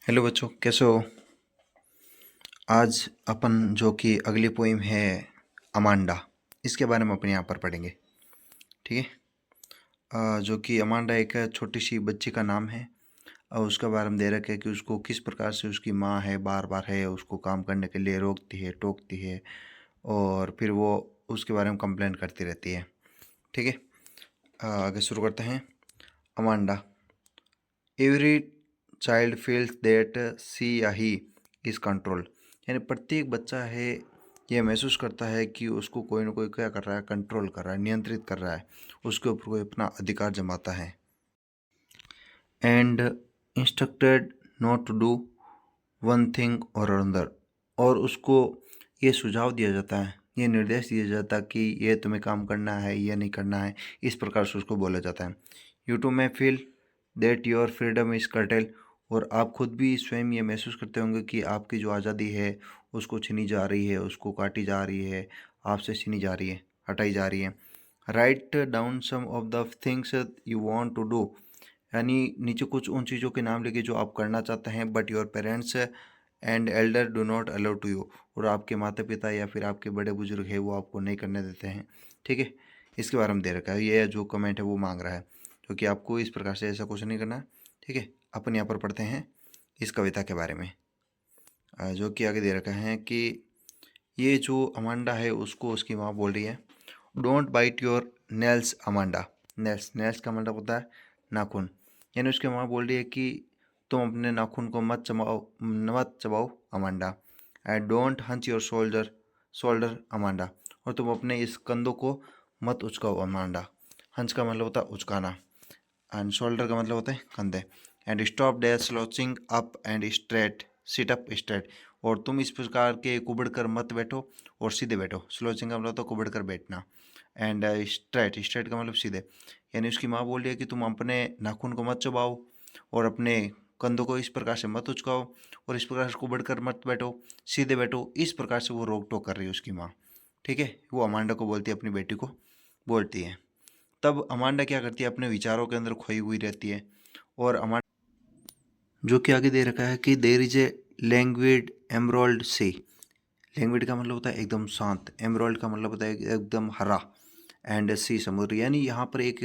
Hello बच्चों, कैसे हो? आज अपन जो कि अगली पोइम है अमांडा, इसके बारे में अपन यहाँ पर पढ़ेंगे। ठीक है। जो कि अमांडा एक छोटी सी बच्ची का नाम है और उसका बारे में दे रखा है कि उसको किस प्रकार से उसकी माँ है बार बार है उसको काम करने के लिए रोकती है, टोकती है और फिर वो उसके बारे में कंप्लेन करती रहती है। ठीक है। आगे शुरू करते हैं। Amanda. Every child feels that she या ही इज कंट्रोल, यानी प्रत्येक बच्चा है यह महसूस करता है कि उसको कोई ना कोई क्या कर रहा है, कंट्रोल कर रहा है, नियंत्रित कर रहा है, उसके ऊपर कोई अपना अधिकार जमाता है। And instructed not to do one thing और अनदर, और उसको ये सुझाव दिया जाता है, ये निर्देश दिया जाता है कि ये तुम्हें काम करना है या नहीं करना है, इस प्रकार से उसको बोला जाता है। You too may feel that your freedom is curtailed, और आप खुद भी स्वयं ये महसूस करते होंगे कि आपकी जो आज़ादी है उसको छीनी जा रही है, उसको काटी जा रही है, आपसे छीनी जा रही है, हटाई जा रही है। Write down some of the things you want to do, यानी नीचे कुछ उन चीज़ों के नाम लिखिए जो आप करना चाहते हैं, but your parents and elder do not allow to you, और आपके माता पिता या फिर आपके बड़े बुजुर्ग हैं वो आपको नहीं करने देते हैं। ठीक है। इसके बारे में दे रखा है, ये जो कमेंट है वो मांग रहा है, क्योंकि आपको इस प्रकार से ऐसा कुछ नहीं करना। ठीक है। अपन यहाँ पर पढ़ते हैं इस कविता के बारे में, जो कि आगे दे रखा है कि ये जो अमांडा है उसको उसकी माँ बोल रही है, don't bite your nails Amanda. Nails, nails का मतलब होता है नाखून, यानी उसकी माँ बोल रही है कि तुम अपने नाखून को मत चबाओ Amanda. And don't hunch your shoulder Amanda, और तुम अपने इस कंधों को मत उचकाओ अमांडा। हंच का मतलब होता है उचकाना एंड शोल्डर का मतलब होता है कंधे। And stop dare slouching up and straight, sit up straight, और तुम इस प्रकार के कुबड़ कर मत बैठो और सीधे बैठो। स्लोचिंग का मतलब होता है कुबड़ कर बैठना। एंड स्ट्रेट, स्ट्रेट का मतलब सीधे, यानी उसकी माँ बोल रही है कि तुम अपने नाखून को मत चबाओ और अपने कंधों को इस प्रकार से मत उचकाओ और इस प्रकार से कुबड़ कर मत बैठो, सीधे बैठो। इस प्रकार से वो रोक टोक कर रही है उसकी माँ। ठीक है। वो अमांडा को बोलती है, अपनी बेटी को बोलती है। तब अमांडा क्या करती है, अपने विचारों के अंदर खोई हुई रहती है। और अमांडा जो कि आगे दे रखा है कि देर इज ए लैंग्वेड एमरोल्ड सी। लैंग्वेड का मतलब होता है एकदम शांत, एमरोल्ड का मतलब होता है एकदम हरा, एंड सी समुद्र, यानी यहाँ पर एक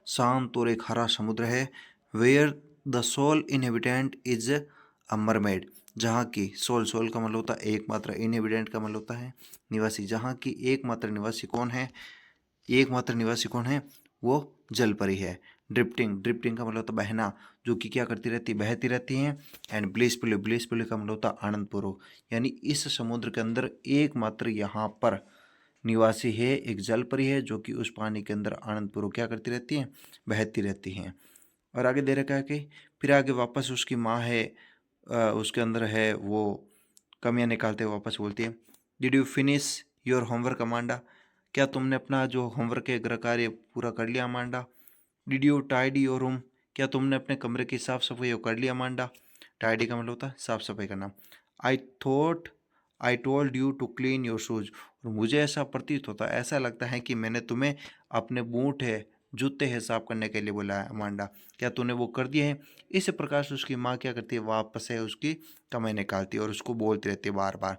शांत और एक हरा समुद्र है। Where the sole inhabitant is a mermaid, जहाँ की सोल, सोल का मतलब होता है एकमात्र, इनहेबिटेंट का मतलब होता है निवासी, जहाँ की एकमात्र निवासी कौन है, एकमात्र निवासी कौन है, वो जल परी है। ड्रिफ्टिंग, ड्रिफ्टिंग का मतलब होता है बहना, जो कि क्या करती रहती, बहती रहती हैं। एंड ब्लिसफुली, ब्लिसफुली का मतलब होता है आनंदपूर्वक, यानी इस समुद्र के अंदर एकमात्र यहाँ पर निवासी है, एक जल परी है जो कि उस पानी के अंदर आनंदपूर्वक क्या करती रहती हैं, बहती रहती हैं। और आगे दे रखा है कि फिर आगे वापस उसकी माँ है, उसके अंदर है वो कमियां निकालते हुए वापस बोलती है, did you finish your homework Amanda, क्या तुमने अपना जो होमवर्क है गृह कार्य पूरा कर लिया Amanda. Did you tidy your room, क्या तुमने अपने कमरे की साफ सफाई कर लिया अमांडा। टाइडी का मतलब होता है साफ सफाई करना। I thought I told you to clean your shoes, और मुझे ऐसा प्रतीत होता है, ऐसा लगता है कि मैंने तुम्हें अपने बूट है, जूते हैं साफ करने के लिए बोला है अमांडा, क्या तूने वो कर दिए हैं। इस प्रकार से उसकी माँ क्या करती है, वापस है उसकी कमाई निकालती है और उसको बोलती रहती है बार बार।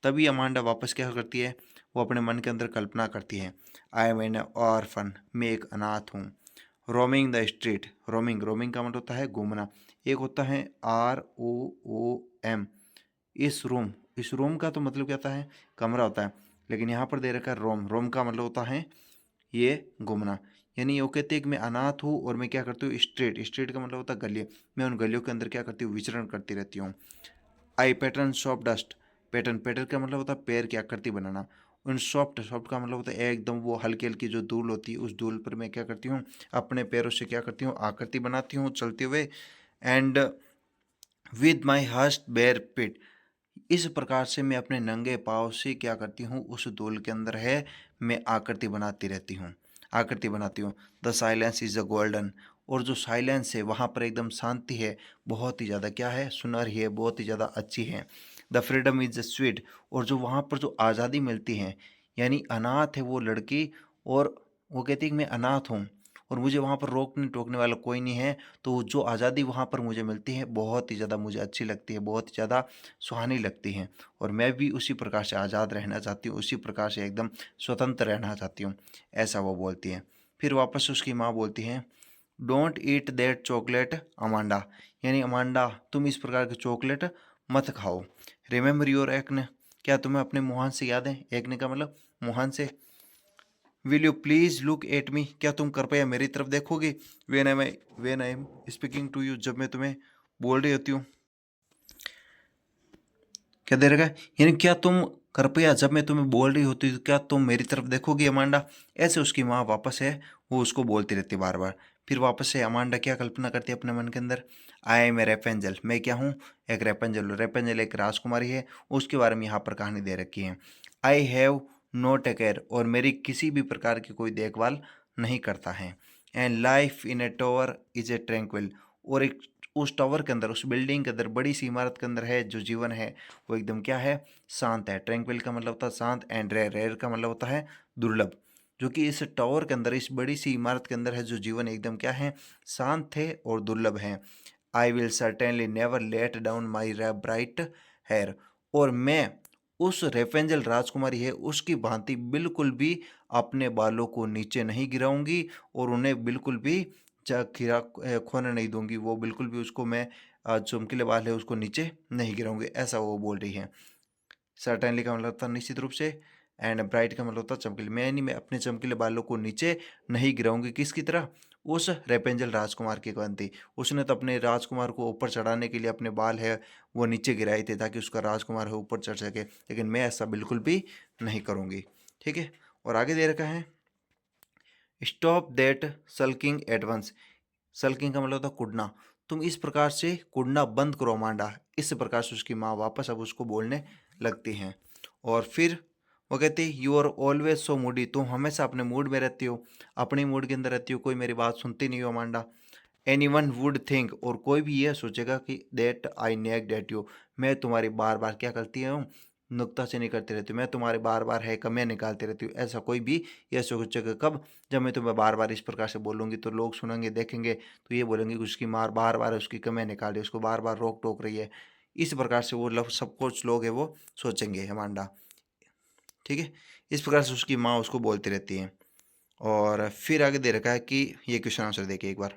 तभी अमांडा वापस क्या करती है, वो अपने मन के अंदर कल्पना करती है, आई एम एन ऑर्फन, मैं एक अनाथ हूँ। Roaming the street, roaming, roaming का मतलब होता है घूमना, एक होता है ROOM, इस रूम का तो मतलब क्या होता है, कमरा होता है, लेकिन यहाँ पर दे रखा है रोम, रोम का मतलब होता है ये घूमना। यानी वो कहते हैं कि मैं अनाथ हूँ और मैं क्या करती हूँ, स्ट्रीट, स्ट्रीट का मतलब होता है गली, मैं उन गलियों के अंदर क्या करती हूँ, विचरण करती रहती हूँ। I pattern soft dust, pattern, pattern का मतलब होता है पैर की आकृति बनाना। उन सॉफ्ट, सॉफ्ट का मतलब होता है एकदम वो हल्की हल्की जो धूल होती है, उस धूल पर मैं क्या करती हूँ, अपने पैरों से क्या करती हूँ, आकृति बनाती हूँ चलते हुए। एंड विद माई हस्ट बेयर पिट, इस प्रकार से मैं अपने नंगे पाँव से क्या करती हूँ, उस धूल के अंदर है मैं आकृति बनाती रहती हूँ, आकृति बनाती हूँ। The silence is a golden, और जो साइलेंस है वहाँ पर एकदम शांति है, बहुत ही ज़्यादा क्या है, सुनहरी है, बहुत ही ज़्यादा अच्छी है। The freedom is a sweet, और जो वहाँ पर जो आज़ादी मिलती है, यानी अनाथ है वो लड़की, और वो कहती है कि मैं अनाथ हूँ और मुझे वहाँ पर रोकने टोकने वाला कोई नहीं है, तो जो आज़ादी वहाँ पर मुझे मिलती है बहुत ही ज़्यादा मुझे अच्छी लगती है, बहुत ही ज़्यादा सुहानी लगती है, और मैं भी उसी प्रकार से आज़ाद रहना चाहती हूँ, उसी प्रकार से एकदम स्वतंत्र रहना चाहती हूँ, ऐसा वो बोलती है। फिर वापस उसकी माँ बोलती है, don't eat that chocolate Amanda, यानी अमांडा तुम इस प्रकार के चॉकलेट मत खाओ। रिमेंबर योर एक्ने, क्या तुम्हें अपने मुहान से याद है? एक्ने का मतलब मुहान से। Will you please look at me, क्या तुम कृपया मेरी तरफ देखोगे? When I am speaking to you, जब मैं तुम्हें बोल रही होती हूँ। क्या दे रखा है, यानी क्या तुम कृपया जब मैं तुम्हें बोल रही होती तो क्या तुम मेरी तरफ देखोगी अमांडा? ऐसे उसकी माँ वापस है वो उसको बोलती रहती बार बार। फिर वापस से अमांडा क्या कल्पना करती है अपने मन के अंदर, आई एम ए रेपेंजल, मैं क्या हूँ? एक रेपेंजल। रेपेंजल एक राजकुमारी है, उसके बारे में यहाँ पर कहानी दे रखी है। I have no take care, और मेरी किसी भी प्रकार की कोई देखभाल नहीं करता है। And life in A tower is a tranquil, और एक उस टावर के अंदर, उस बिल्डिंग के अंदर, बड़ी सी इमारत के अंदर है जो जीवन है वो एकदम क्या है? शांत है। ट्रैंक्विल का मतलब होता है शांत, एंड रेयर, रेयर का मतलब होता है दुर्लभ। जो कि इस टावर के अंदर, इस बड़ी सी इमारत के अंदर है जो जीवन एकदम क्या है? शांत है और दुर्लभ है। I will certainly never let down my bright hair, और मैं उस रेफेंजल राजकुमारी है उसकी भांति बिल्कुल भी अपने बालों को नीचे नहीं गिराऊंगी, और उन्हें बिल्कुल भी खोने नहीं दूंगी। वो बिल्कुल भी उसको मैं चमकीले बाल है उसको नीचे नहीं गिराऊंगी, ऐसा वो बोल रही है। सर्टेनली का मतलब था निश्चित रूप से, एंड ब्राइट का मतलब था चमकीले। मैं अपने चमकीले बालों को नीचे नहीं गिराऊंगी, किसकी तरह? उस रेपेंजल राजकुमार की भांति। उसने तो अपने राजकुमार को ऊपर चढ़ाने के लिए अपने बाल है वो नीचे गिराए थे ताकि उसका राजकुमार है ऊपर चढ़ सके, लेकिन मैं ऐसा बिल्कुल भी नहीं करूँगी। ठीक है, और आगे दे रखा है, stop that sulking at once. Sulking का मतलब होता है कुड़ना, तुम इस प्रकार से कुड़ना बंद करो अमांडा। इस प्रकार से उसकी माँ वापस अब उसको बोलने लगती हैं, और फिर वो कहती है, you are always so moody, तुम हमेशा अपने मूड में रहती हो, अपनी मूड के अंदर रहती हो, कोई मेरी बात सुनती नहीं हो Amanda. Anyone would think, और कोई भी यह सोचेगा कि that I nag at you, मैं तुम्हारी बार बार क्या करती हूँ? नुक्ताचीनी करती रहती हूँ, मैं तुम्हारे बार बार है कमियाँ निकालती रहती हूँ। ऐसा कोई भी यह सोचेगा कब? जब मैं तुम्हें बार बार इस प्रकार से बोलूँगी तो लोग सुनेंगे, देखेंगे, तो ये बोलेंगे कि उसकी मार बार बार उसकी कमियाँ निकाल रही है, उसको बार बार रोक टोक रही है। इस प्रकार से वो सब कुछ लोग है वो सोचेंगे अमांडा। ठीक है, इस प्रकार से उसकी माँ उसको बोलती रहती है। और फिर आगे दे रखा है कि ये क्वेश्चन आंसर देखिए एक बार।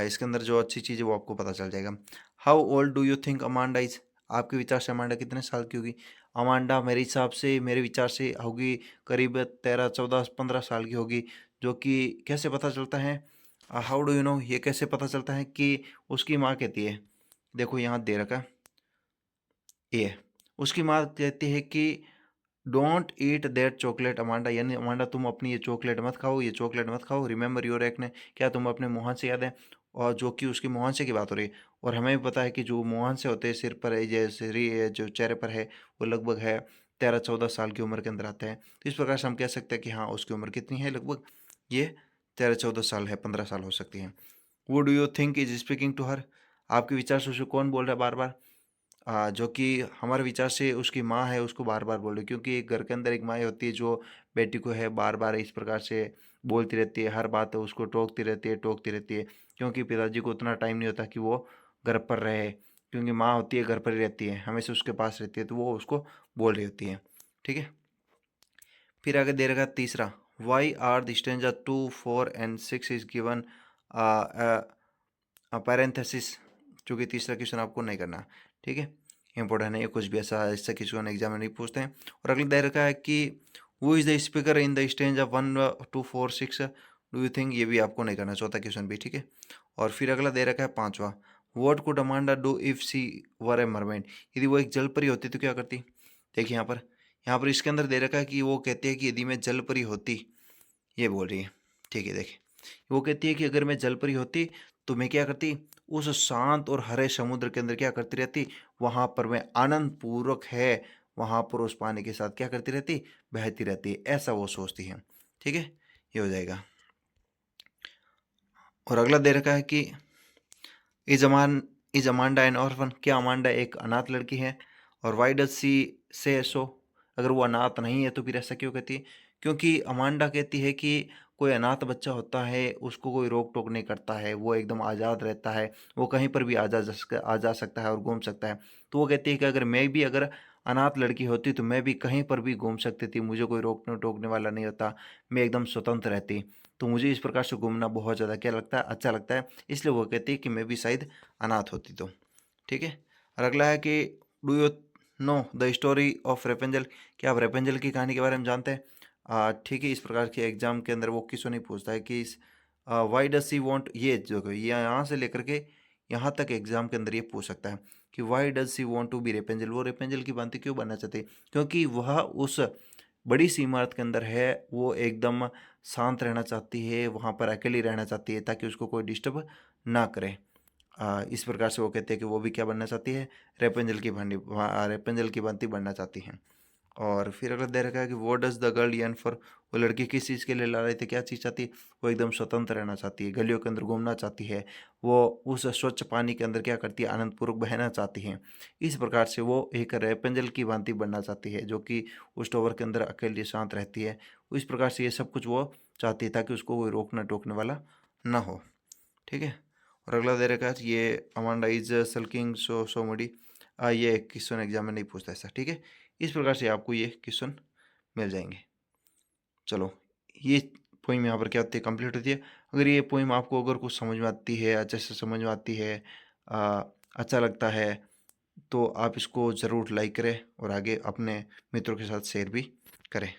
इसके अंदर जो अच्छी चीज़ है वो आपको पता चल जाएगा। How old do you think Amanda is, आपके विचार से अमांडा कितने साल की होगी? अमांडा मेरे हिसाब से, मेरे विचार से होगी करीब 13, 14, 15 साल की होगी। जो कि कैसे पता चलता है? हाउ डू यू नो, ये कैसे पता चलता है कि उसकी माँ कहती है, देखो यहाँ दे रखा ये, उसकी माँ कहती है कि don't eat that chocolate Amanda, यानी अमांडा तुम अपनी ये चॉकलेट मत खाओ, ये चॉकलेट मत खाओ। रिमेंबर योर एक्ने, क्या तुम अपने मुहांसे याद है? और जो कि उसकी मुहांसे की बात हो रही है, और हमें भी पता है कि जो मुहांसे होते हैं सिर पर है, जैसे जो चेहरे पर है, वो लगभग है 13, 14 साल की उम्र के अंदर आते हैं। तो इस प्रकार से हम कह सकते हैं कि हाँ उसकी उम्र कितनी है? लगभग ये 13, 14 साल है, 15 साल हो सकती है। Who do you think is speaking to her, आपके विचार से उसे कौन बोल रहा है बार बार? जो कि हमारे विचार से उसकी माँ है उसको बार बार बोल रही है, क्योंकि एक घर के अंदर एक माँ होती है जो बेटी को है बार बार इस प्रकार से बोलती रहती है, हर बात उसको टोकती रहती है, क्योंकि पिताजी को उतना टाइम नहीं होता कि वो घर पर रहे, क्योंकि माँ होती है घर पर ही रहती है, हमेशा उसके पास रहती है, तो वो उसको बोल रही होती है। ठीक है, फिर आगे दे रखा है तीसरा, why are the stranger 2, 4 and 6 is given parenthesis, चूँकि तीसरा क्वेश्चन आपको नहीं करना। ठीक है, इंपॉर्टेंट है ये, कुछ भी ऐसा इससे क्वेश्चन एग्जाम में नहीं पूछते हैं। और अगला दे रखा है कि वो is the speaker in the stage of 1, 2, 4, 6, do you think, ये भी आपको नहीं करना, चौथा क्वेश्चन भी। ठीक है, और फिर अगला दे रखा है पांचवा, what could Amanda do if she were a mermaid, यदि वो एक जल परी होती तो क्या करती? देखिए यहाँ पर इसके अंदर दे रखा है कि वो कहती है कि यदि मैं जल परी होती, ये बोल रही है। ठीक है, देखिए वो कहती है कि अगर मैं जल परी होती तो मैं क्या करती? उस शांत और हरे समुद्र के अंदर क्या करती रहती? वहां पर मैं आनंद पूर्वक है वहां पर उस पानी के साथ क्या करती रहती? बहती रहती, ऐसा वो सोचती है। ठीक है, ये हो जाएगा। और अगला दे रखा है कि is Aman is Amanda N orphan, क्या अमांडा एक अनाथ लड़की है? और वाई डज सी से सो, अगर वो अनाथ नहीं है तो फिर ऐसा क्यों कहती है? क्योंकि अमांडा कहती है कि कोई अनाथ बच्चा होता है, उसको कोई रोक-टोक नहीं करता है, वो एकदम आज़ाद रहता है, वो कहीं पर भी आ जा सकता है और घूम सकता है। तो वो कहती है कि अगर अनाथ लड़की होती तो मैं भी कहीं पर भी घूम सकती थी, मुझे कोई रोकने-टोकने वाला नहीं होता, मैं एकदम स्वतंत्र रहती। तो मुझे इस प्रकार से घूमना बहुत ज़्यादा क्या लगता है, अच्छा लगता है, इसलिए वो कहती है कि मैं भी शायद अनाथ होती तो। ठीक है? और अगला है कि do you know the story of Rapunzel? क्या आप रेपेंजल की कहानी के बारे में जानते हैं? ठीक है, इस प्रकार के एग्जाम के अंदर वो क्वेश्चन नहीं पूछता है कि व्हाई डज सी वांट, ये यहाँ से लेकर के यहाँ तक एग्जाम के अंदर ये पूछ सकता है कि why does she want to be Rapunzel, वो रेपेंजल की भांति क्यों बनना चाहती है? क्योंकि वह उस बड़ी सी इमारत के अंदर है, वो एकदम शांत रहना चाहती है, वहाँ पर अकेली रहना चाहती है ताकि उसको कोई डिस्टर्ब ना करे। इस प्रकार से वो कहते हैं कि वो भी क्या बनना चाहती है, रेपेंजल की भांति बनना चाहती हैं। और फिर अगर दे रखा है कि वो does the girl yearn for, वो लड़की किस चीज़ के लिए ला रही थी, क्या चीज़ चाहती है? वो एकदम स्वतंत्र रहना चाहती है, गलियों के अंदर घूमना चाहती है, वो उस स्वच्छ पानी के अंदर क्या करती है, आनंदपूर्वक बहना चाहती है। इस प्रकार से वो एक रेपेंजल की भांति बनना चाहती है, जो कि उस टॉवर के अंदर अकेली शांत रहती है। इस प्रकार से ये सब कुछ वो चाहती है ताकि उसको कोई रोकना टोकने वाला ना हो। ठीक है? और अगला दे रखा है ये Amanda is sulking so muddy. ये क्वेश्चन एग्जाम में नहीं पूछता ऐसा। ठीक है, इस प्रकार से आपको ये क्वेश्चन मिल जाएंगे। चलो, ये पोइम यहाँ पर क्या होती है, कंप्लीट होती है। अगर ये पोइम आपको अगर कुछ समझ में आती है, अच्छे से समझ में आती है, अच्छा लगता है, तो आप इसको ज़रूर लाइक करें और आगे अपने मित्रों के साथ शेयर भी करें।